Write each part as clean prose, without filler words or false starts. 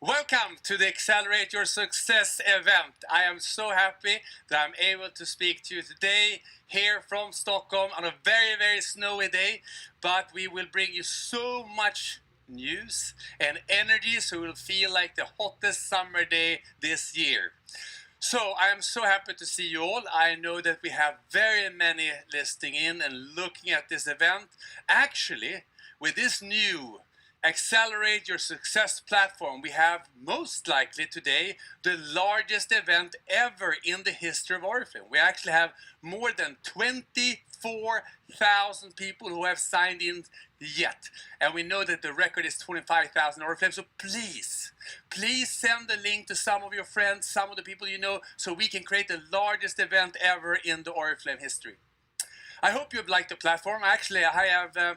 Welcome to the Accelerate Your Success event. I am so happy that I'm able to speak to you today here from Stockholm on a very, very snowy day, but we will bring you so much news and energy so it will feel like the hottest summer day this year. So I am so happy to see you all. I know that we have very many listening in and looking at this event. Actually, with this new Accelerate Your Success platform, we have most likely today the largest event ever in the history of ORIFLAME. We actually have more than 24,000 people who have signed in yet. And we know that the record is 25,000 ORIFLAME. So please send the link to some of your friends, some of the people you know, so we can create the largest event ever in the ORIFLAME history. I hope you've liked the platform. Actually, I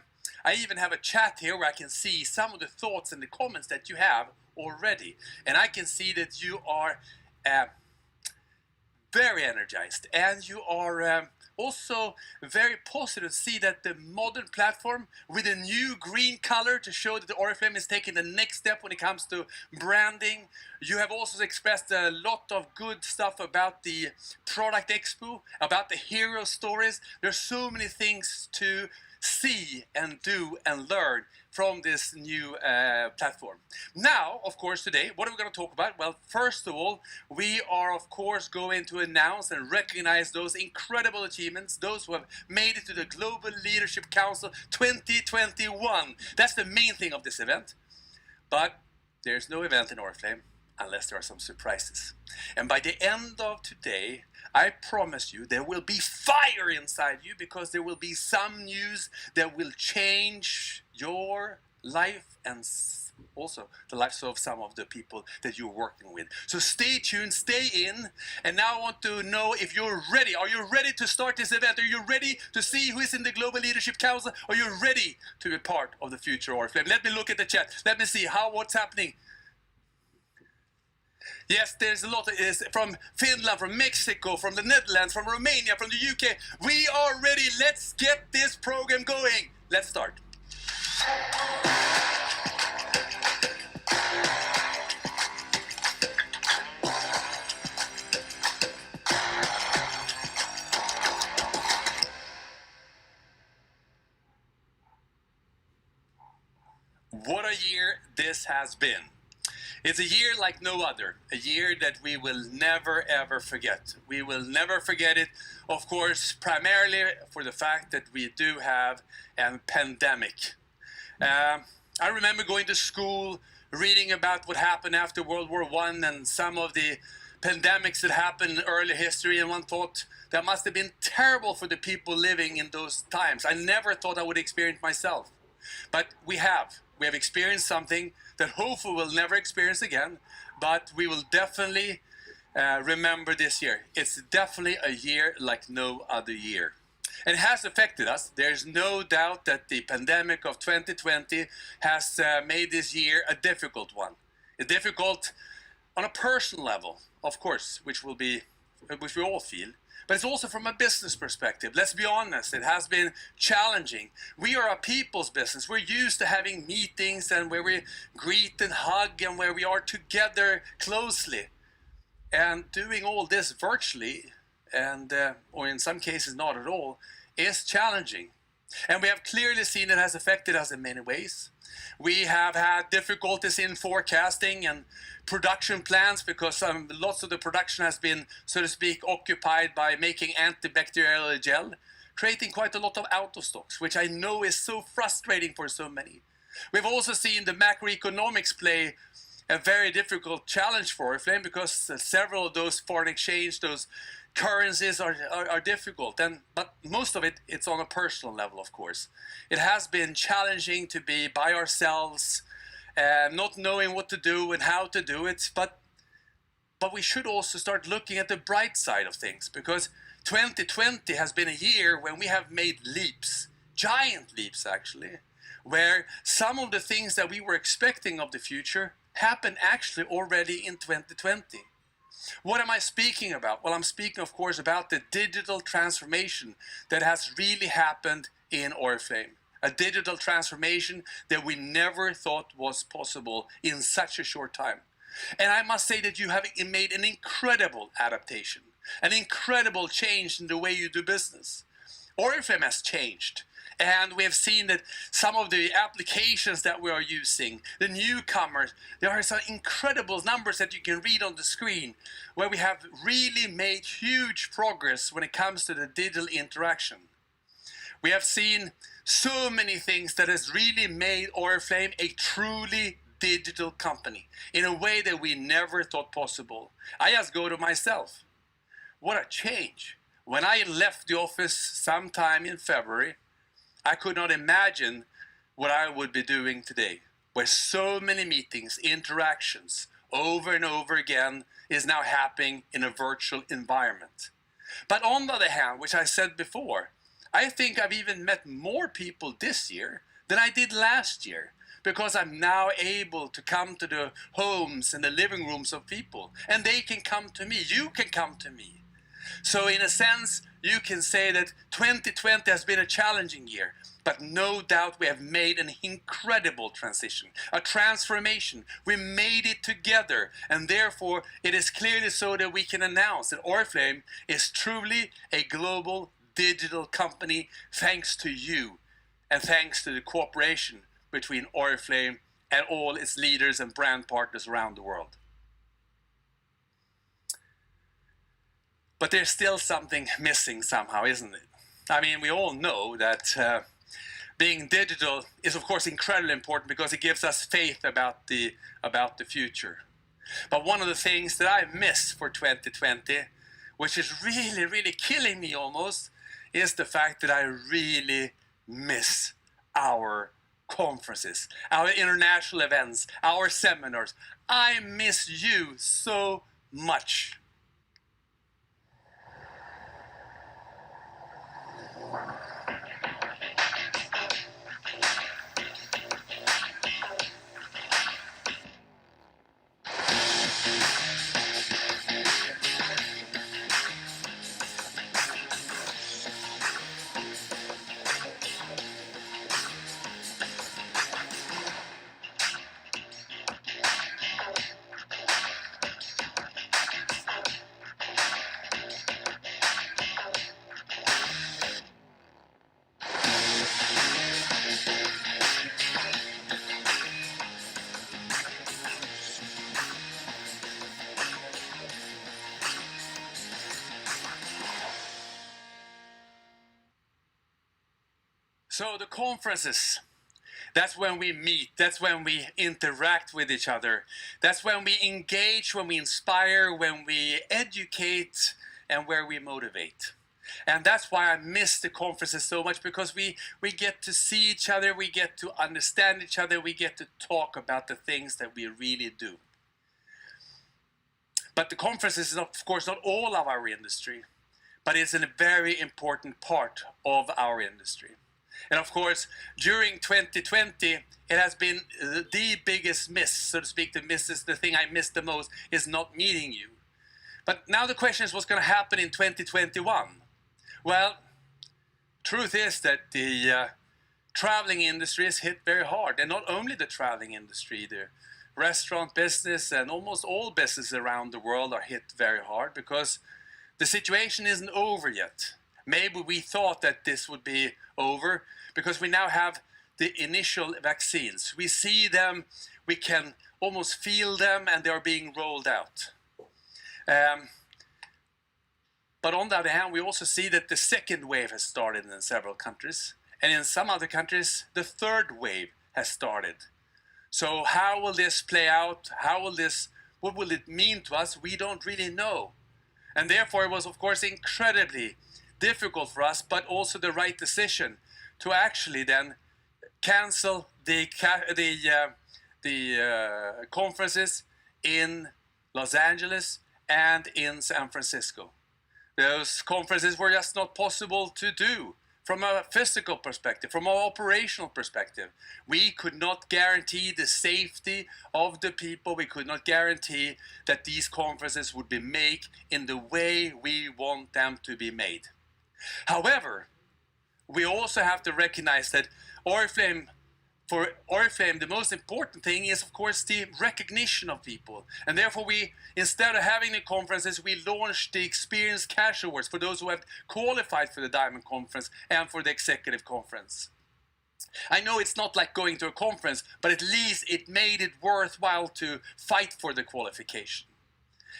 even have a chat here where I can see some of the thoughts and the comments that you have already. And I can see that you are very energized and you are also very positive to see that the modern platform with a new green color to show that the ORIFLAME is taking the next step when it comes to branding. You have also expressed a lot of good stuff about the product expo, about the hero stories. There's so many things to see and do and learn from this new platform. Now, of course, today, what are we going to talk about? Well, first of all, we are, of course, going to announce and recognize those incredible achievements, those who have made it to the Global Leadership Council 2021. That's the main thing of this event. But there's no event in ORIFLAME unless there are some surprises. And by the end of today, I promise you there will be fire inside you, because there will be some news that will change your life and also the lives of some of the people that you're working with. So stay tuned, stay in, and now I want to know if you're ready. Are you ready to start this event? Are you ready to see who is in the Global Leadership Council? Are you ready to be part of the future ORIFLAME? Let me look at the chat. Let me see what's happening. Yes, there's a lot from Finland, from Mexico, from the Netherlands, from Romania, from the UK. We are ready. Let's get this program going. Let's start. What a year this has been. It's a year like no other, a year that we will never ever forget. We will never forget it, of course, primarily for the fact that we do have a pandemic. I remember going to school, reading about what happened after World War I and some of the pandemics that happened in early history, and one thought that must have been terrible for the people living in those times. I never thought I would experience myself, but we have experienced something that hopefully we'll never experience again, but we will definitely remember this year. It's definitely a year like no other year. And it has affected us. There's no doubt that the pandemic of 2020 has made this year a difficult one. It's difficult on a personal level, of course, which we all feel. But it's also from a business perspective. Let's be honest, it has been challenging. We are a people's business. We're used to having meetings and where we greet and hug and where we are together closely. And doing all this virtually, and or in some cases not at all, is challenging. And we have clearly seen it has affected us in many ways. We have had difficulties in forecasting and production plans because lots of the production has been, so to speak, occupied by making antibacterial gel, creating quite a lot of out of stocks, which I know is so frustrating for so many. We've also seen the macroeconomics play a very difficult challenge for ORIFLAME because several of those foreign exchange, those currencies are difficult, but most of it's on a personal level, of course. It has been challenging to be by ourselves, not knowing what to do and how to do it, but But we should also start looking at the bright side of things, because 2020 has been a year when we have made leaps, giant leaps actually, where some of the things that we were expecting of the future happened actually already in 2020. What am I speaking about? Well, I'm speaking, of course, about the digital transformation that has really happened in ORIFLAME. A digital transformation that we never thought was possible in such a short time. And I must say that you have made an incredible adaptation, an incredible change in the way you do business. ORIFLAME has changed. And we have seen that some of the applications that we are using, the newcomers, there are some incredible numbers that you can read on the screen, where we have really made huge progress when it comes to the digital interaction. We have seen so many things that has really made ORIFLAME a truly digital company in a way that we never thought possible. I just go to myself. What a change. When I left the office sometime in February, I could not imagine what I would be doing today, where so many meetings, interactions, over and over again is now happening in a virtual environment. But on the other hand, which I said before, I think I've even met more people this year than I did last year, because I'm now able to come to the homes and the living rooms of people, and they can come to me, you can come to me. So in a sense, you can say that 2020 has been a challenging year, but no doubt we have made an incredible transition, a transformation. We made it together, and therefore it is clearly so that we can announce that ORIFLAME is truly a global digital company thanks to you and thanks to the cooperation between ORIFLAME and all its leaders and brand partners around the world. But there's still something missing somehow, isn't it? I mean, we all know that being digital is of course incredibly important because it gives us faith about the future. But one of the things that I miss for 2020, which is really killing me almost, is the fact that I really miss our conferences, our international events, our seminars. I miss you so much. So the conferences, that's when we meet, that's when we interact with each other, that's when we engage, when we inspire, when we educate, and where we motivate. And that's why I miss the conferences so much, because we get to see each other, we get to understand each other, we get to talk about the things that we really do. But the conferences is of course not all of our industry, but it's a very important part of our industry. And of course, during 2020, it has been the biggest miss, so to speak. The thing I missed the most is not meeting you. But now the question is, what's going to happen in 2021? Well, truth is that the traveling industry is hit very hard. And not only the traveling industry, the restaurant business and almost all businesses around the world are hit very hard, because the situation isn't over yet. Maybe we thought that this would be over because we now have the initial vaccines. We see them, we can almost feel them, and they are being rolled out. But on the other hand, we also see that the second wave has started in several countries. And in some other countries, the third wave has started. So how will this play out? What will it mean to us? We don't really know. And therefore it was of course incredibly difficult for us, but also the right decision to actually then cancel the conferences in Los Angeles and in San Francisco. Those conferences were just not possible to do from a physical perspective, from an operational perspective. We could not guarantee the safety of the people. We could not guarantee that these conferences would be made in the way we want them to be made. However, we also have to recognize that for ORIFLAME, the most important thing is, of course, the recognition of people. And therefore, we, instead of having the conferences, we launched the Experience Cash Awards for those who have qualified for the Diamond Conference and for the Executive Conference. I know it's not like going to a conference, but at least it made it worthwhile to fight for the qualification.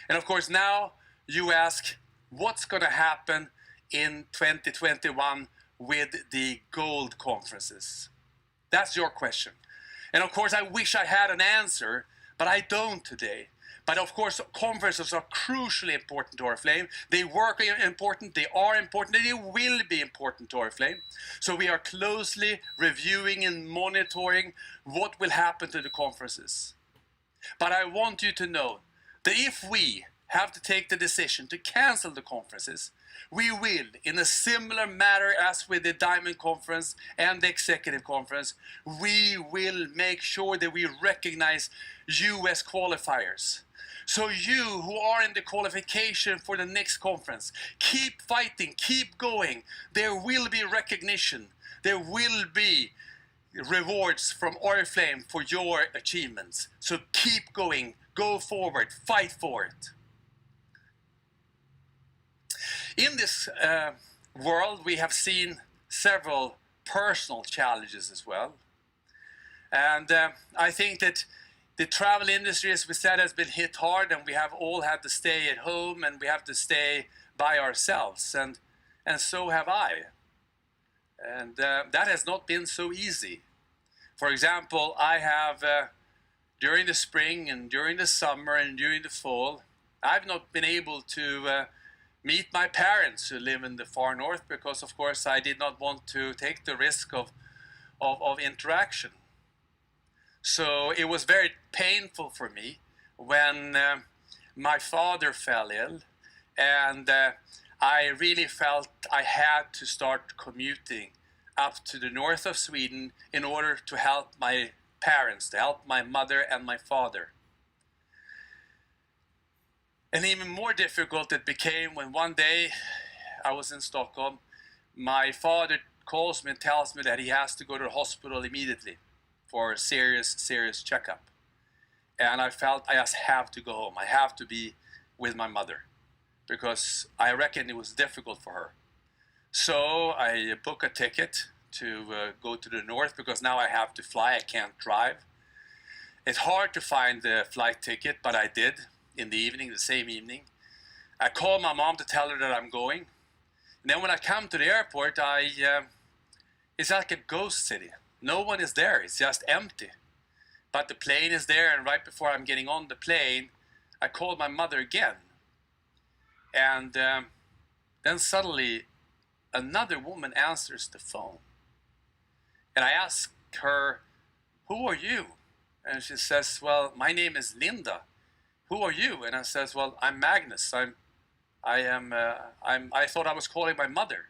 And of course, now you ask, what's going to happen in 2021 with the gold conferences? That's your question. And of course, I wish I had an answer, but I don't today. But of course, conferences are crucially important to ORIFLAME. They work important, they are important, and they will be important to ORIFLAME. So we are closely reviewing and monitoring what will happen to the conferences. But I want you to know that if we have to take the decision to cancel the conferences, we will, in a similar manner as with the Diamond Conference and the Executive Conference, we will make sure that we recognize you as qualifiers. So you who are in the qualification for the next conference, keep fighting, keep going. There will be recognition. There will be rewards from ORIFLAME for your achievements. So keep going, go forward, fight for it. In this world, we have seen several personal challenges as well. And I think that the travel industry, as we said, has been hit hard, and we have all had to stay at home, and we have to stay by ourselves, and so have I. And that has not been so easy. For example, I have, during the spring and during the summer and during the fall, I've not been able to meet my parents who live in the far north, because of course I did not want to take the risk of interaction. So it was very painful for me when my father fell ill, and I really felt I had to start commuting up to the north of Sweden in order to help my parents, to help my mother and my father. And even more difficult it became when one day I was in Stockholm. My father calls me and tells me that he has to go to the hospital immediately for a serious checkup. And I felt I just have to go home. I have to be with my mother, because I reckon it was difficult for her. So I booked a ticket to go to the north, because now I have to fly, I can't drive. It's hard to find the flight ticket, but I did. In the evening, the same evening. I called my mom to tell her that I'm going. And then when I come to the airport, it's like a ghost city. No one is there, it's just empty. But the plane is there, and right before I'm getting on the plane, I called my mother again. And then suddenly, another woman answers the phone. And I ask her, "Who are you?" And she says, "Well, my name is Linda. Who are you?" And I says, "Well, I'm Magnus. I thought I was calling my mother."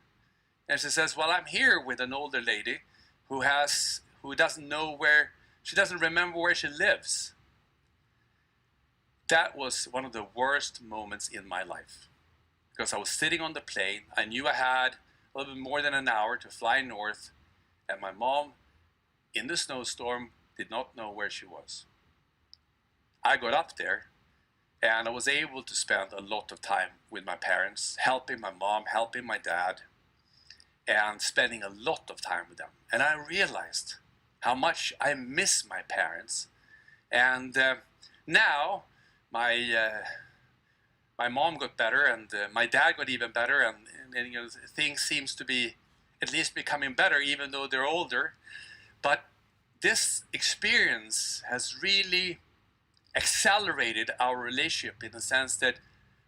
And she says, "Well, I'm here with an older lady who doesn't know where, she doesn't remember where she lives." That was one of the worst moments in my life, because I was sitting on the plane. I knew I had a little bit more than an hour to fly north, and my mom, in the snowstorm, did not know where she was. I got up there, and I was able to spend a lot of time with my parents, helping my mom, helping my dad, and spending a lot of time with them. And I realized how much I miss my parents. And now my mom got better, and my dad got even better, and you know, things seems to be at least becoming better, even though they're older. But this experience has really accelerated our relationship, in the sense that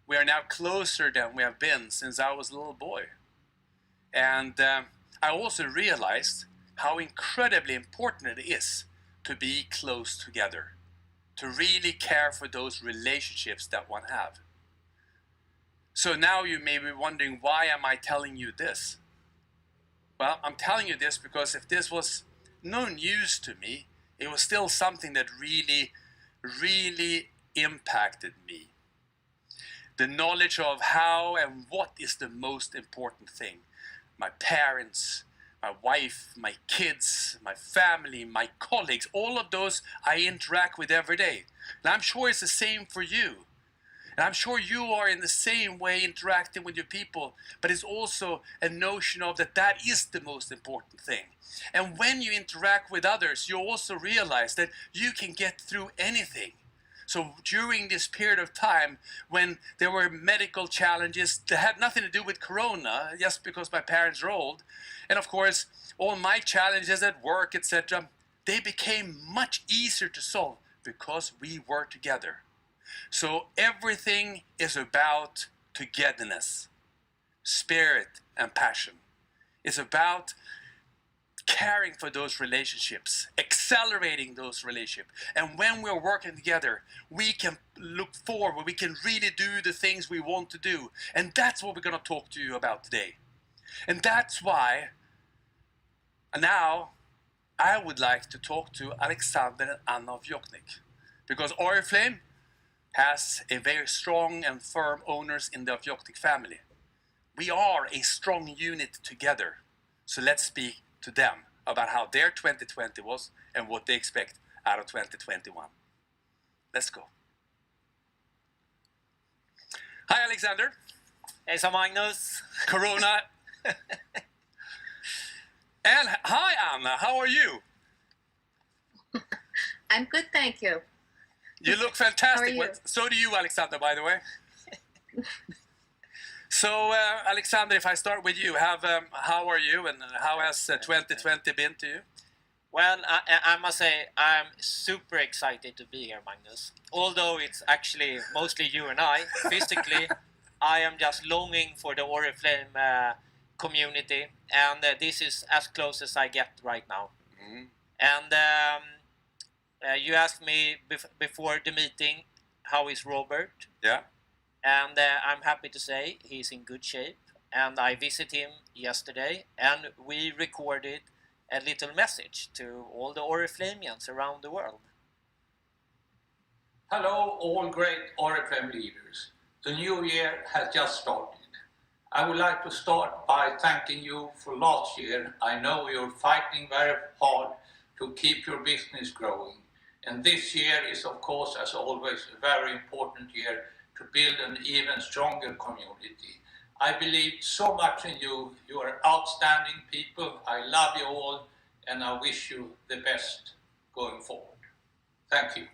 we are now closer than we have been since I was a little boy. And I also realized how incredibly important it is to be close together, to really care for those relationships that one have. So now you may be wondering, why am I telling you this? Well, I'm telling you this because if this was no news to me, it was still something that really, really impacted me. The knowledge of how and what is the most important thing. My parents, my wife, my kids, my family, my colleagues, all of those I interact with every day. And I'm sure it's the same for you. And I'm sure you are in the same way interacting with your people, but it's also a notion of that is the most important thing. And when you interact with others, you also realize that you can get through anything. So during this period of time when there were medical challenges that had nothing to do with Corona, just because my parents are old, and of course all my challenges at work, etc., they became much easier to solve because we were together. So everything is about togetherness, spirit, and passion. It's about caring for those relationships, accelerating those relationships. And when we're working together, we can look forward, we can really do the things we want to do. And that's what we're going to talk to you about today. And that's why now I would like to talk to Alexander and Anna of Joknik, because ORIFLAME has a very strong and firm owners in the Joknik family. We are a strong unit together. So let's speak to them about how their 2020 was and what they expect out of 2021. Let's go. Hi, Alexander. Hejsan Magnus. Corona. And hi, Anna. How are you? I'm good, thank you. You look fantastic. How are you? So do you, Alexander, by the way. So, Alexander, if I start with you, how are you and how has 2020 been to you? Well, I must say I'm super excited to be here, Magnus. Although it's actually mostly you and I, physically, I am just longing for the ORIFLAME community, and this is as close as I get right now. Mm-hmm. And you asked me before the meeting, how is Robert? Yeah. And I'm happy to say he's in good shape. And I visited him yesterday, and we recorded a little message to all the ORIFLAMians around the world. Hello, all great ORIFLAME leaders. The new year has just started. I would like to start by thanking you for last year. I know you're fighting very hard to keep your business growing. And this year is, of course, as always, a very important year to build an even stronger community. I believe so much in you. You are outstanding people. I love you all, and I wish you the best going forward. Thank you.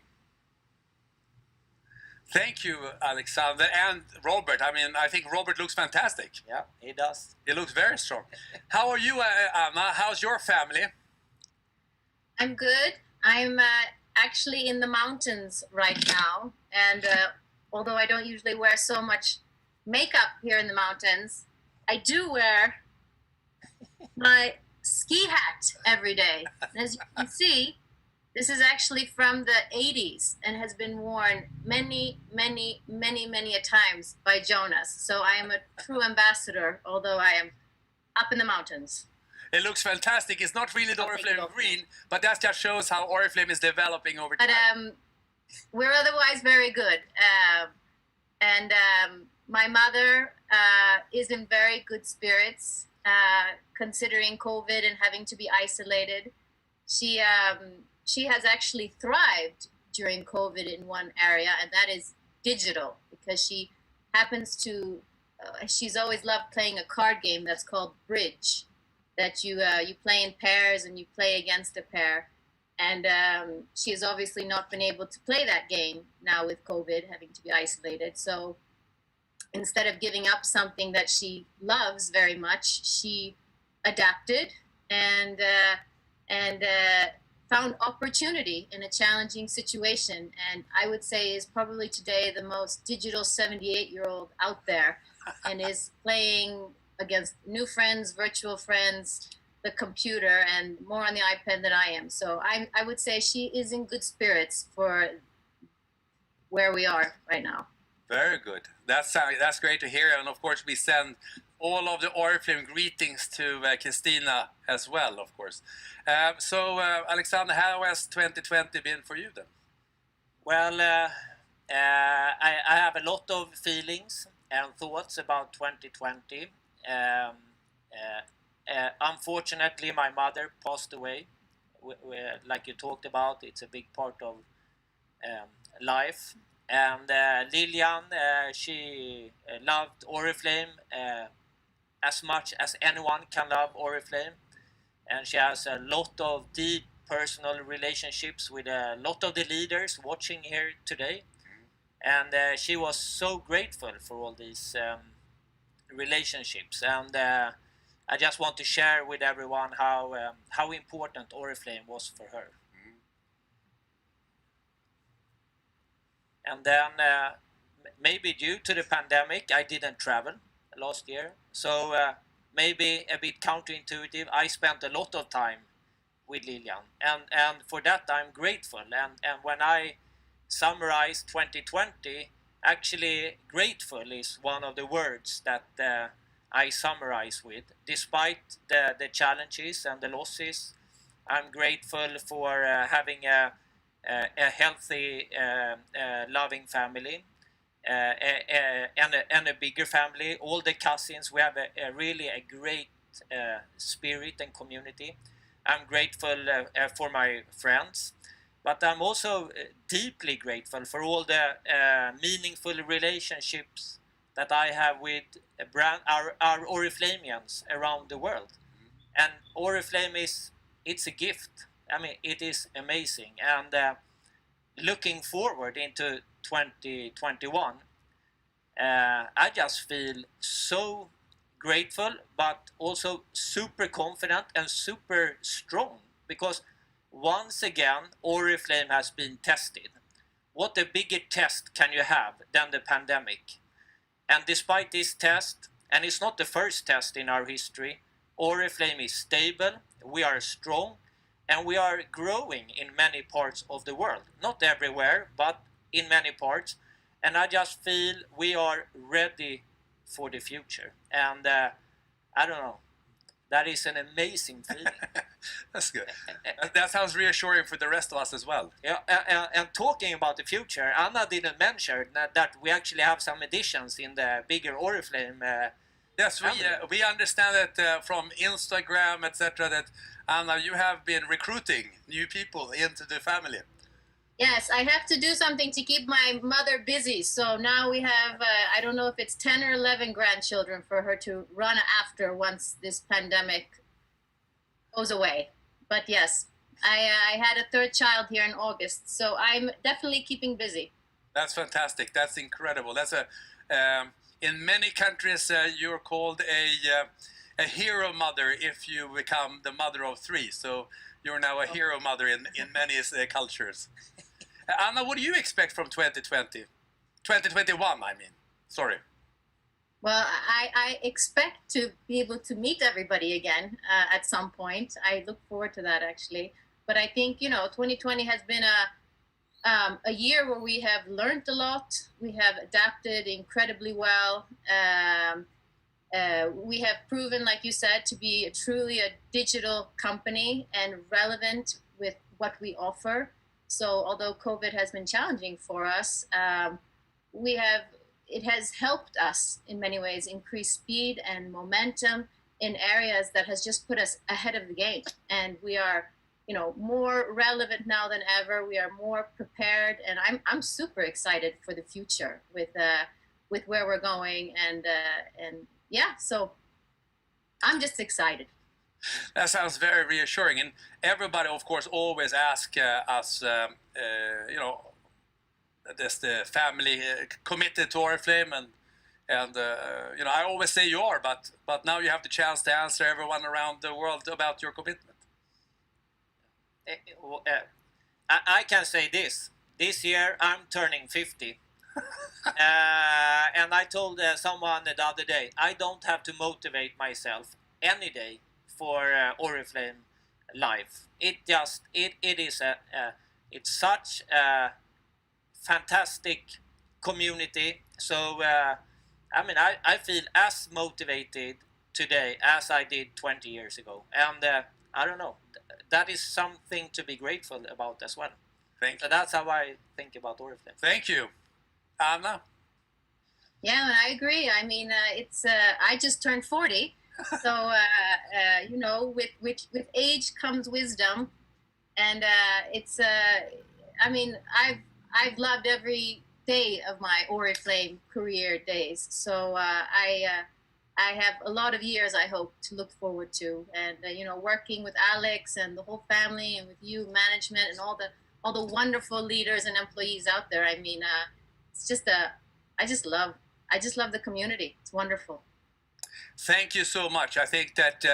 Thank you, Alexander and Robert. I mean, I think Robert looks fantastic. Yeah, he does. He looks very strong. How are you, Anna? How's your family? I'm good. I'm actually in the mountains right now, and although I don't usually wear so much makeup here in the mountains, I do wear my ski hat every day. And as you can see, this is actually from the 80s and has been worn many a times by Jonas. So I am a true ambassador, although I am up in the mountains. It looks fantastic. It's not really the ORIFLAME green, but that just shows how ORIFLAME is developing over time. But we're otherwise very good. My mother is in very good spirits, considering COVID and having to be isolated. She has actually thrived during COVID in one area, and that is digital, because she happens to, she's always loved playing a card game that's called Bridge, that you play in pairs and you play against a pair. And she has obviously not been able to play that game now with COVID, having to be isolated. So instead of giving up something that she loves very much, she adapted and found opportunity in a challenging situation. And I would say is probably today the most digital 78-year-old out there, and is playing against new friends, virtual friends, the computer, and more on the iPad than I am. So I would say she is in good spirits for where we are right now. Very good. That's great to hear, and of course we send all of the ORIFLAME greetings to Christina as well, of course. So, Alexander, how has 2020 been for you then? Well, I have a lot of feelings and thoughts about 2020. Unfortunately, my mother passed away. Like you talked about, it's a big part of life. And Lilian, she loved ORIFLAME as much as anyone can love ORIFLAME. And she has a lot of deep personal relationships with a lot of the leaders watching here today. And she was so grateful for all these relationships. And I just want to share with everyone how important ORIFLAME was for her. And then maybe due to the pandemic, I didn't travel last year. So maybe a bit counterintuitive, I spent a lot of time with Lilian. And for that, I'm grateful. And when I summarize 2020, actually grateful is one of the words that I summarize with. Despite the challenges and the losses, I'm grateful for having a healthy, loving family, and a bigger family. All the cousins, we have really a great spirit and community. I'm grateful for my friends, but I'm also deeply grateful for all the meaningful relationships that I have with our ORIFLAMians around the world. And ORIFLAME it's a gift. I mean, it is amazing. And looking forward into 2021, I just feel so grateful, but also super confident and super strong, because once again, ORIFLAME has been tested. What a bigger test can you have than the pandemic? And despite this test, and it's not the first test in our history, ORIFLAME is stable, we are strong, and we are growing in many parts of the world. Not everywhere, but in many parts. And I just feel we are ready for the future. And I don't know, that is an amazing feeling. That's good. That sounds reassuring for the rest of us as well. Yeah, and talking about the future, Anna didn't mention that we actually have some additions in the bigger ORIFLAME. Yes, we understand that from Instagram, etc., that Anna, you have been recruiting new people into the family. Yes, I have to do something to keep my mother busy. So now we have, I don't know if it's 10 or 11 grandchildren for her to run after once this pandemic goes away. But yes, I had a third child here in August. So I'm definitely keeping busy. That's fantastic. That's incredible. That's in many countries, you're called a hero mother if you become the mother of three. So you're now a hero mother in many cultures. Anna, what do you expect from 2020? 2021, I mean. Sorry. Well, I expect to be able to meet everybody again at some point. I look forward to that, actually. But I think, 2020 has been a year where we have learned a lot. We have adapted incredibly well. We have proven, like you said, to be truly a digital company and relevant with what we offer. So although COVID has been challenging for us, it has helped us in many ways increase speed and momentum in areas that has just put us ahead of the game. And we are, more relevant now than ever. We are more prepared, and I'm super excited for the future with where we're going, and yeah, so I'm just excited. That sounds very reassuring, and everybody, of course, always ask us, does the family committed to ORIFLAME, and I always say you are, but now you have the chance to answer everyone around the world about your commitment. I can say this year I'm turning 50. And I told someone the other day, I don't have to motivate myself any day for ORIFLAME life. It's such a fantastic community. So I mean, I feel as motivated today as I did 20 years ago, and I don't know. That is something to be grateful about as well. Thank So you. that's how I think about ORIFLAME. Thank you. Anna? Yeah, I agree. I mean, it's I just turned 40, so you know, with age comes wisdom, and it's I mean, I've loved every day of my ORIFLAME career days. So I have a lot of years, I hope, to look forward to, and you know, working with Alex and the whole family, and with you, management, and all the wonderful leaders and employees out there. I mean, it's just I just love the community. It's wonderful. Thank you so much. I think that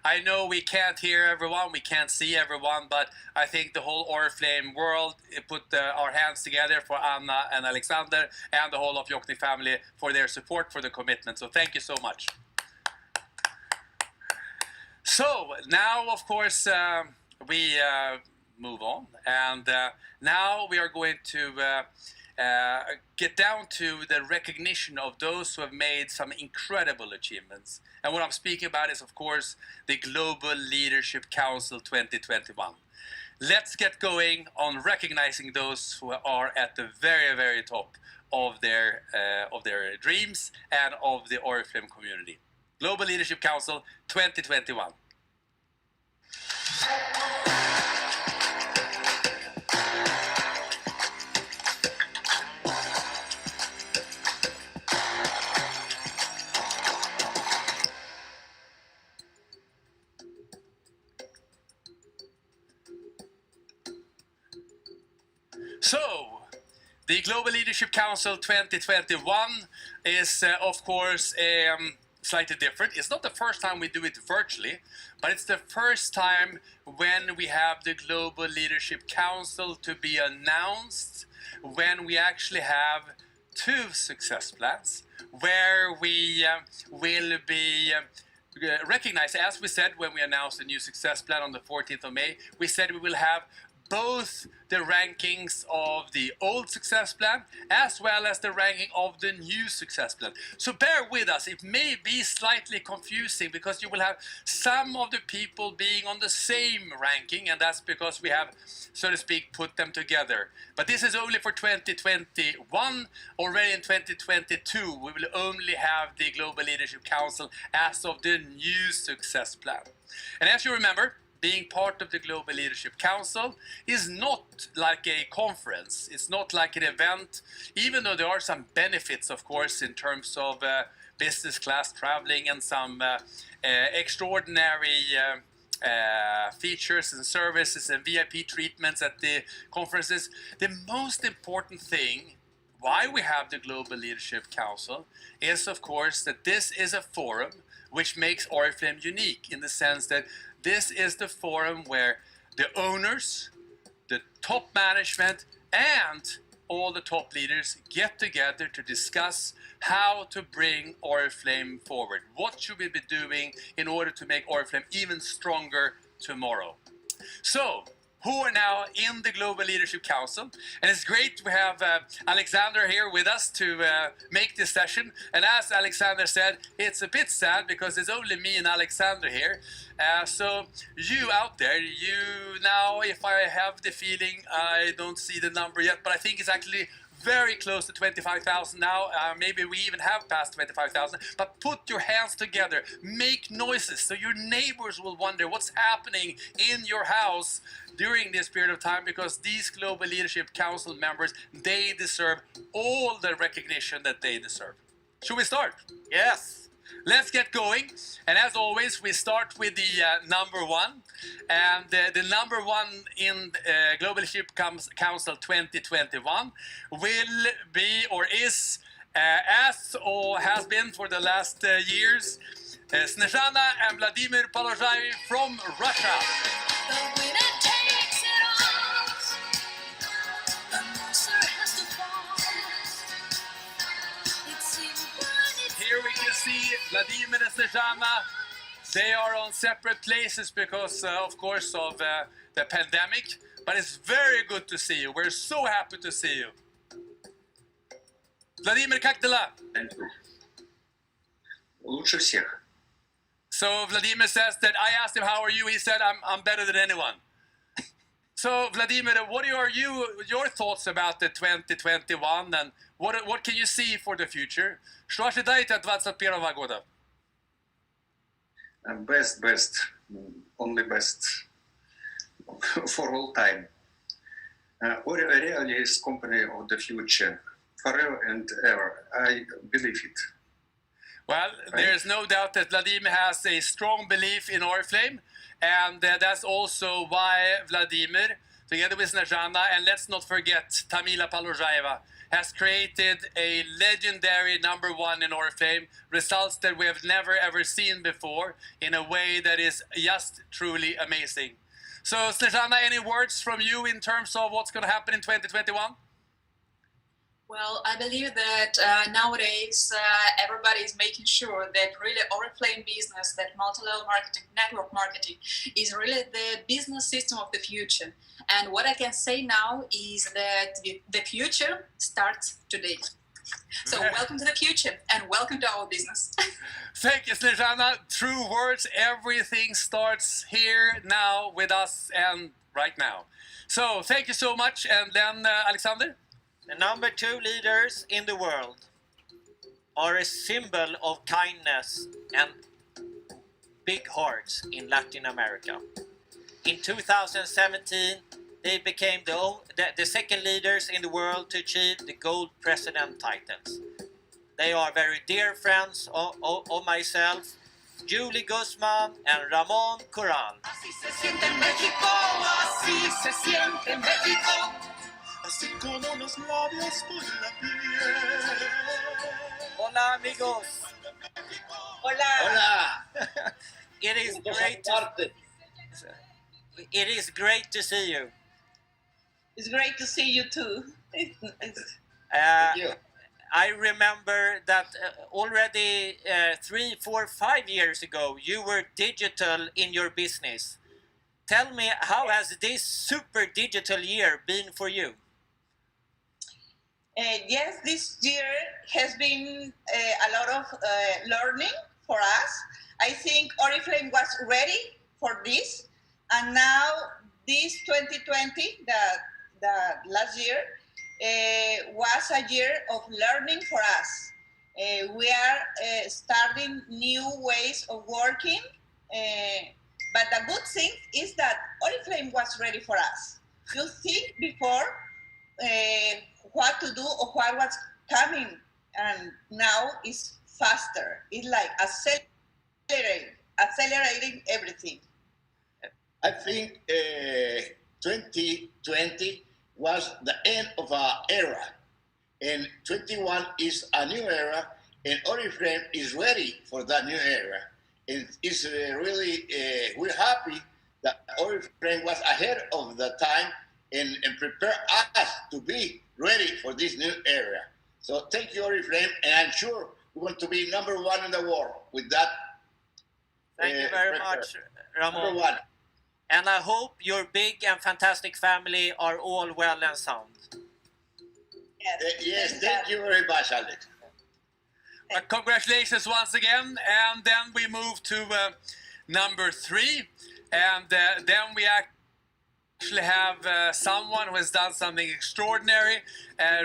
I know we can't hear everyone, we can't see everyone, but I think the whole ORIFLAME world put our hands together for Anna and Alexander and the whole of Yokni family for their support, for the commitment. So thank you so much. So now, of course, we move on, and now we are going to get down to the recognition of those who have made some incredible achievements. And what I'm speaking about is, of course, the Global Leadership Council 2021. Let's get going on recognizing those who are at the very, very top of their dreams and of the ORIFLAME community. Global Leadership Council 2021. So, the Global Leadership Council 2021 is, of course, slightly different. It's not the first time we do it virtually, but it's the first time when we have the Global Leadership Council to be announced, when we actually have 2 success plans, where we will be recognized. As we said when we announced the new success plan on the 14th of May, we said we will have both the rankings of the old success plan as well as the ranking of the new success plan. So bear with us, it may be slightly confusing because you will have some of the people being on the same ranking, and that's because we have, so to speak, put them together. But this is only for 2021. Already in 2022 we will only have the Global Leadership Council as of the new success plan. And as you remember, being part of the Global Leadership Council is not like a conference. It's not like an event, even though there are some benefits, of course, in terms of business class traveling and some extraordinary features and services and VIP treatments at the conferences. The most important thing why we have the Global Leadership Council is, of course, that this is a forum which makes ORIFLAME unique in the sense that this is the forum where the owners, the top management, and all the top leaders get together to discuss how to bring ORIFLAME forward. What should we be doing in order to make ORIFLAME even stronger tomorrow? So, who are now in the Global Leadership Council? And it's great to have Alexander here with us to make this session. And as Alexander said, it's a bit sad because it's only me and Alexander here. So you out there, you now, if I have the feeling, I don't see the number yet, but I think it's actually very close to 25,000 now. Maybe we even have passed 25,000. But put your hands together, make noises so your neighbors will wonder what's happening in your house during this period of time, because these Global Leadership Council members, they deserve all the recognition that they deserve. Should we start? Yes. Let's get going. And as always, we start with the number 1. And the number 1 in Global Leadership Council 2021 will be, or is, as or has been for the last years, Snezhana and Vladimir Polozhaev from Russia. The winner takes it all. The loser has to fall. It's simple, it's Here we can see Vladimir and Snezhana. They are on separate places because, of course, of the pandemic. But it's very good to see you. We're so happy to see you. Vladimir, как дела? Лучше всех. So Vladimir says that I asked him, how are you? He said, I'm better than anyone. So Vladimir, what are your thoughts about the 2021 and what can you see for the future? Что ожидаете от 2021 года? Best, only best for all time. Really is company of the future, forever and ever. I believe it. Well, there's no doubt that Vladimir has a strong belief in ORIFLAME, and that's also why Vladimir, together with Snezhana, and let's not forget Tamila Palozhaeva, has created a legendary #1 in ORIFLAME, results that we have never ever seen before in a way that is just truly amazing. So, Snezhana, any words from you in terms of what's going to happen in 2021? Well, I believe that nowadays everybody is making sure that really ORIFLAME business, that multi-level marketing, network marketing, is really the business system of the future. And what I can say now is that the future starts today. So welcome to the future and welcome to our business. Thank you, Snezhana. True words. Everything starts here, now, with us, and right now. So thank you so much. And then, Alexander? The number 2 leaders in the world are a symbol of kindness and big hearts in Latin America. In 2017, they became the second leaders in the world to achieve the gold president titles. They are very dear friends of myself, Julie Guzman and Ramon Corral. Así se siente en México, así se siente en México. Así como los labios por la piel. Hola amigos. Hola. It is great to see you. It's great to see you too. Thank you. I remember that already 3, 4, 5 years ago you were digital in your business. Tell me, how has this super digital year been for you? Yes, this year has been a lot of learning for us. I think ORIFLAME was ready for this, and now this 2020, the last year, was a year of learning for us. We are starting new ways of working, but the good thing is that ORIFLAME was ready for us. You think before what to do or what was coming, and now it's faster. It's like accelerating everything. I think 2020 was the end of an era, and 21 is a new era, and ORIFLAME is ready for that new era. And it's really, we're happy that ORIFLAME was ahead of the time and prepare us to be ready for this new era. So thank you, ORIFLAME, and I'm sure we're going to be #1 in the world with that. Thank you very much, Ramon. #1. And I hope your big and fantastic family are all well and sound. Yes, thank you very much, Alex. Congratulations once again. And then we move to number 3. And then we actually have someone who has done something extraordinary,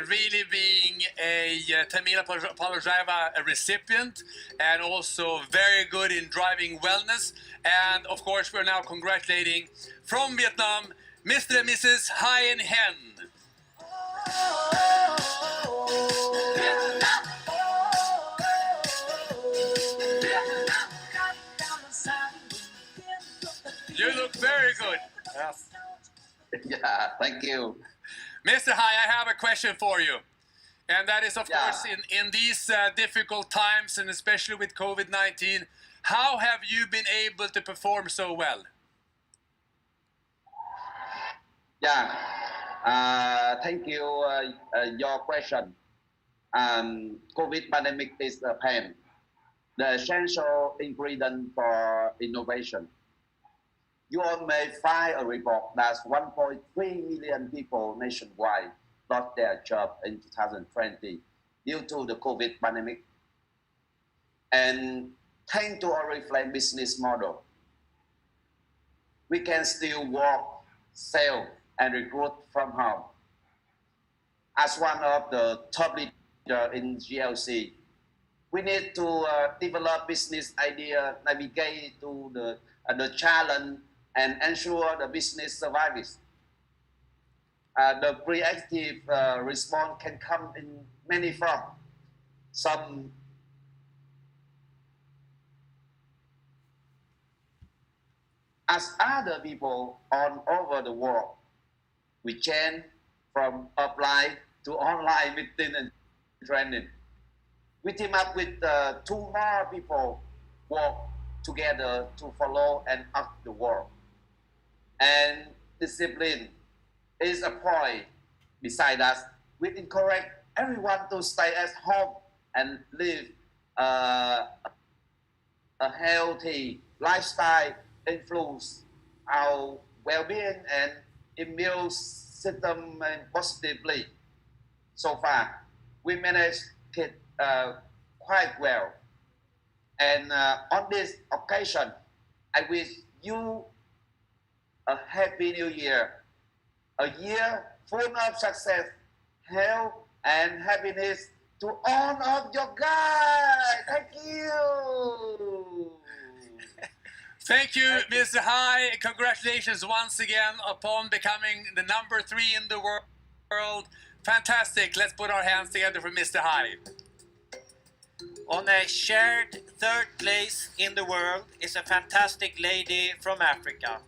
really being a Tamila Palozhaeva recipient, and also very good in driving wellness. And of course, we're now congratulating from Vietnam, Mr. and Mrs. Hai Hen. You look very good. Yes. Yeah, thank you. Mr. Hai, I have a question for you. And that is, of course, in these difficult times, and especially with COVID-19, how have you been able to perform so well? Yeah, thank you. Your question. COVID pandemic is a pain, the essential ingredient for innovation. You all may find a report that 1.3 million people nationwide lost their job in 2020. due to the COVID pandemic. And thanks to ORIFLAME business model, we can still work, sell, and recruit from home. As one of the top leaders in GLC, we need to develop business idea, navigate to the challenge, and ensure the business survives. The reactive response can come in many forms. Some as other people all over the world, we change from offline to online meeting and training. We team up with 2 more people, work together to follow and up the world. And discipline is a point beside us. We encourage everyone to stay at home and live a healthy lifestyle, influence our well-being and immune system positively. So far, we managed it quite well. And on this occasion, I wish you a happy new year, a year full of success, health, and happiness to all of your guys. Thank you. Thank you, Mr. Hai. Congratulations once again upon becoming the number 3 in the world. Fantastic. Let's put our hands together for Mr. Hai. On a shared 3rd place in the world is a fantastic lady from Africa.